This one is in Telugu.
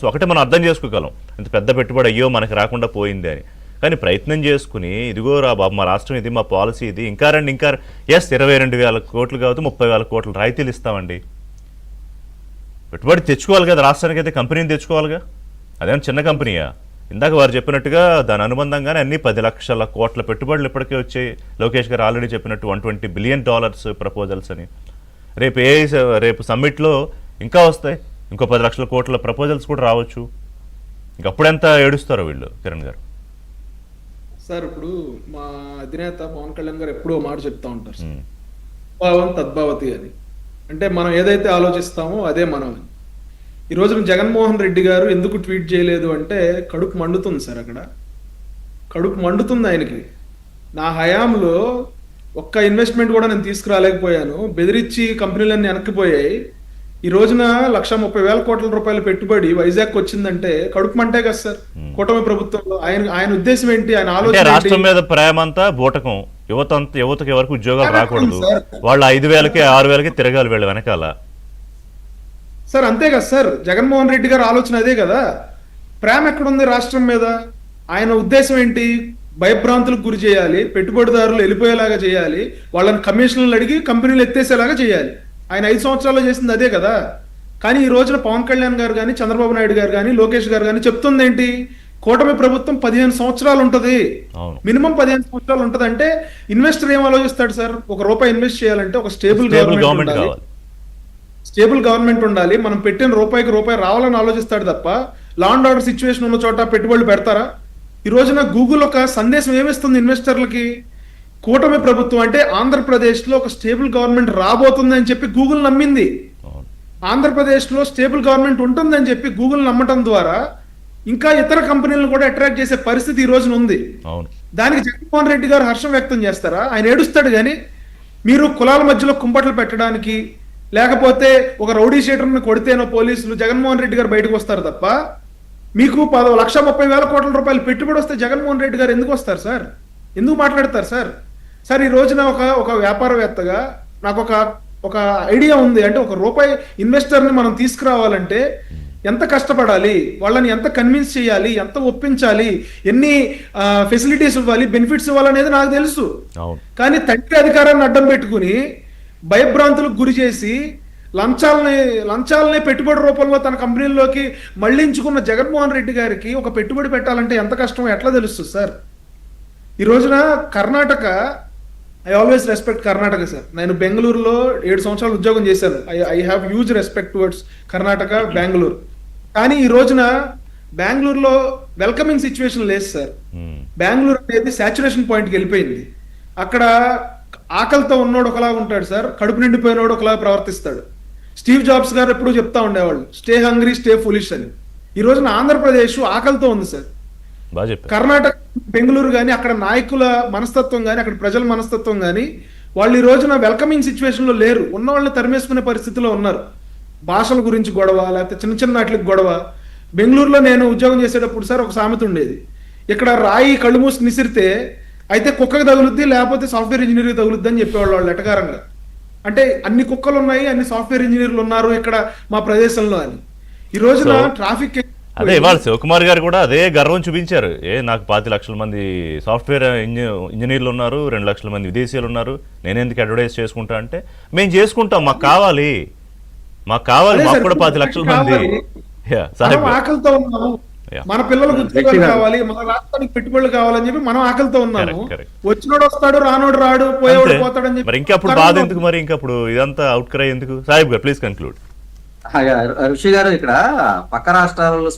సో ఒకటే మనం అర్థం చేసుకోగలం ఇంత పెద్ద పెట్టుబడి అయ్యో మనకి రాకుండా పోయింది అని. కానీ ప్రయత్నం చేసుకుని ఇదిగో రా బాబు మా రాష్ట్రం ఇది, మా పాలసీ ఇది, ఇంకా రండి ఇంకా ఎస్ 22,000 కోట్లు కావచ్చు 30,000 కోట్లు రాయితీలు ఇస్తామండి. పెట్టుబడి తెచ్చుకోవాలి కదా, రాష్ట్రానికి అయితే కంపెనీని తెచ్చుకోవాలిగా. అదేమన్నా చిన్న కంపెనీయా? ఇందాక వారు చెప్పినట్టుగా దాని అనుబంధంగానే అన్ని 10 లక్షల కోట్ల పెట్టుబడులు ఇప్పటికే వచ్చాయి. లోకేష్ గారు ఆల్రెడీ చెప్పినట్టు $120 బిలియన్ ప్రపోజల్స్ అని. రేపు సమ్మిట్లో ఇంకా వస్తాయి, ఇంకో 10 లక్షల కోట్ల ప్రపోజల్స్ కూడా రావచ్చు. ఇంకప్పుడెంత ఏడుస్తారో వీళ్ళు. కిరణ్ గారు సార్, ఇప్పుడు మా అధినేత పవన్ కళ్యాణ్ గారు ఎప్పుడూ మాట చెప్తా ఉంటారు, భావం తద్భావతి అని. అంటే మనం ఏదైతే ఆలోచిస్తామో అదే మనం అని. ఈ రోజున జగన్మోహన్ రెడ్డి గారు ఎందుకు ట్వీట్ చేయలేదు అంటే కడుపు మండుతుంది సార్. అక్కడ కడుపు మండుతుంది ఆయనకి. నా హయాంలో ఒక్క ఇన్వెస్ట్మెంట్ కూడా నేను తీసుకురాలేకపోయాను, బెదిరించి కంపెనీలన్నీ వెనక్కిపోయాయి. ఈ రోజున 1,30,000 కోట్ల రూపాయల పెట్టుబడి వైజాగ్ వచ్చిందంటే కడుపు మంటే కదా సార్ కూటమి ప్రభుత్వంలో. ఆయన ఉద్దేశం ఏంటి? ఆయన ఆలోచన రాష్ట్రం మీద ప్రేమంతా బూటకం. యువతకి ఎవరికి ఉద్యోగాలు రాకూడదు, వాళ్ళు 5,000కి 6,000కి తిరగాలి వీళ్ళ వెనకాల సార్. అంతే కదా సార్, జగన్మోహన్ రెడ్డి గారు ఆలోచన అదే కదా. ప్రేమ ఎక్కడుంది రాష్ట్రం మీద? ఆయన ఉద్దేశం ఏంటి? భయభ్రాంతులకు గురి చేయాలి, పెట్టుబడిదారులు వెళ్ళిపోయేలాగా చేయాలి, వాళ్ళని కమిషన్లు అడిగి కంపెనీలు ఎత్తేసేలాగా చేయాలి. ఆయన 5 సంవత్సరాల్లో చేసింది అదే కదా. కానీ ఈ రోజున పవన్ కళ్యాణ్ గారు కానీ, చంద్రబాబు నాయుడు గారు కానీ, లోకేష్ గారు కానీ చెప్తుంది ఏంటి? కూటమి ప్రభుత్వం 15 సంవత్సరాలు ఉంటది, మినిమం 15 సంవత్సరాలు ఉంటది. అంటే ఇన్వెస్టర్ ఏం ఆలోచిస్తాడు సార్? ₹1 ఇన్వెస్ట్ చేయాలంటే ఒక స్టేబుల్ గవర్నమెంట్ కావాలి, స్టేబుల్ గవర్నమెంట్ ఉండాలి. మనం పెట్టిన రూపాయి రావాలని ఆలోచిస్తాడు తప్ప లా అండ్ ఆర్డర్ సిచ్యువేషన్ ఉన్న చోట పెట్టుబడులు పెడతారా? ఈ రోజున గూగుల్ ఒక సందేశం ఏమిస్తుంది ఇన్వెస్టర్లకి? కూటమి ప్రభుత్వం అంటే ఆంధ్రప్రదేశ్ లో ఒక స్టేబుల్ గవర్నమెంట్ రాబోతుంది అని చెప్పి గూగుల్ నమ్మింది. ఆంధ్రప్రదేశ్ లో స్టేబుల్ గవర్నమెంట్ ఉంటుందని చెప్పి గూగుల్ నమ్మటం ద్వారా ఇంకా ఇతర కంపెనీలను కూడా అట్రాక్ట్ చేసే పరిస్థితి ఈ రోజున ఉంది. దానికి జగన్మోహన్ రెడ్డి గారు హర్షం వ్యక్తం చేస్తారా? ఆయన ఏడుస్తాడు. కానీ మీరు కులాల మధ్యలో కుంపట్లు పెట్టడానికి, లేకపోతే ఒక రౌడీ షీటర్ని కొడితేనో పోలీసులు జగన్మోహన్ రెడ్డి గారు బయటకు వస్తారు తప్ప, మీకు 1,30,000 కోట్ల రూపాయలు పెట్టుబడి వస్తే జగన్మోహన్ రెడ్డి గారు ఎందుకు వస్తారు సార్? ఎందుకు మాట్లాడతారు సార్? సార్, ఈ రోజున ఒక వ్యాపారవేత్తగా నాకు ఒక ఐడియా ఉంది. అంటే ₹1 ఇన్వెస్టర్ని మనం తీసుకురావాలంటే ఎంత కష్టపడాలి, వాళ్ళని ఎంత కన్విన్స్ చేయాలి, ఎంత ఒప్పించాలి, ఎన్ని ఫెసిలిటీస్ ఇవ్వాలి, బెనిఫిట్స్ ఇవ్వాలనేది నాకు తెలుసు. కానీ తండ్రి అధికారాన్ని అడ్డం పెట్టుకుని భయభ్రాంతులకు గురి చేసి లంచాలనే పెట్టుబడి రూపంలో తన కంపెనీల్లోకి మళ్లించుకున్న జగన్మోహన్ రెడ్డి గారికి ఒక పెట్టుబడి పెట్టాలంటే ఎంత కష్టమో ఎట్లా తెలుస్తుంది సార్? ఈ రోజున Karnataka, I always respect Karnataka sir. నేను బెంగళూరులో 7 సంవత్సరాలు ఉద్యోగం చేశాను. I have huge respect towards Karnataka, Bengaluru. కానీ ఈ రోజున బెంగళూరులో వెల్కమింగ్ సిచ్యువేషన్ లేదు సార్. బెంగళూరు అనేది సాచురేషన్ పాయింట్కి వెళ్ళిపోయింది. అక్కడ ఆకలితో ఉన్నోడు ఒకలాగా ఉంటాడు సార్, కడుపు నిండిపోయినోడు ఒకలాగా ప్రవర్తిస్తాడు. స్టీవ్ జాబ్స్ గారు ఎప్పుడూ చెప్తా ఉండేవాళ్ళు, స్టే హంగ్రీ స్టే ఫులిష్ అని. ఈ రోజున ఆంధ్రప్రదేశ్ ఆకలితో ఉంది సార్. కర్ణాటక, బెంగళూరు కానీ అక్కడ నాయకుల మనస్తత్వం కానీ, అక్కడ ప్రజల మనస్తత్వం కానీ, వాళ్ళు ఈ రోజున వెల్కమింగ్ సిచ్యువేషన్ లో లేరు. ఉన్న వాళ్ళని తరిమేసుకునే పరిస్థితిలో ఉన్నారు. భాషల గురించి గొడవ, లేకపోతే చిన్న వాటికి గొడవ. బెంగళూరులో నేను ఉద్యోగం చేసేటప్పుడు సార్ ఒక సామెత ఉండేది, ఇక్కడ రాయి కళ్ళు మూసి నిసిరితే అయితే కుక్కకి తగులుద్ది, లేకపోతే సాఫ్ట్వేర్ ఇంజనీర్కి తగులుద్ది అని చెప్పేవాళ్ళు వాళ్ళు ఎటకారంగా. అంటే అన్ని కుక్కలు ఉన్నాయి, అన్ని సాఫ్ట్వేర్ ఇంజనీర్లు ఉన్నారు ఇక్కడ మా ప్రదేశంలో అని. ఈ రోజున ట్రాఫిక్ అదే ఇవాళ శివకుమార్ గారు కూడా అదే గర్వం చూపించారు. నాకు 5 లక్షల మంది సాఫ్ట్వేర్ ఇంజనీర్లు ఉన్నారు, 2 లక్షల మంది విదేశీయులు ఉన్నారు, నేను ఎందుకు అడ్వర్టైజ్ చేసుకుంటా అంటే, మేము చేసుకుంటాం, మాకు కావాలి మాకు కూడా 5 లక్షల మంది. ఆకలితో ఉన్నాము, మన పిల్లలకు ఉద్యోగాలు కావాలి, మన రాష్ట్రానికి పెట్టుబడులు కావాలని చెప్పి మనం ఆకలితో ఉన్నాము. వచ్చినోడు వస్తాడు, రానోడు రాడు, పోయేవాడు పోతాడని చెప్పి. మరి ఇంకా అప్పుడు బాధ ఎందుకు? మరి ఇంకా అప్పుడు ఇదంతా అవుట్ క్రై ఎందుకు? సాహిబ్ గారు ప్లీజ్ కన్క్లూడ్. ఋషి గారు, ఇక్కడ పక్క రాష్ట్రాలలో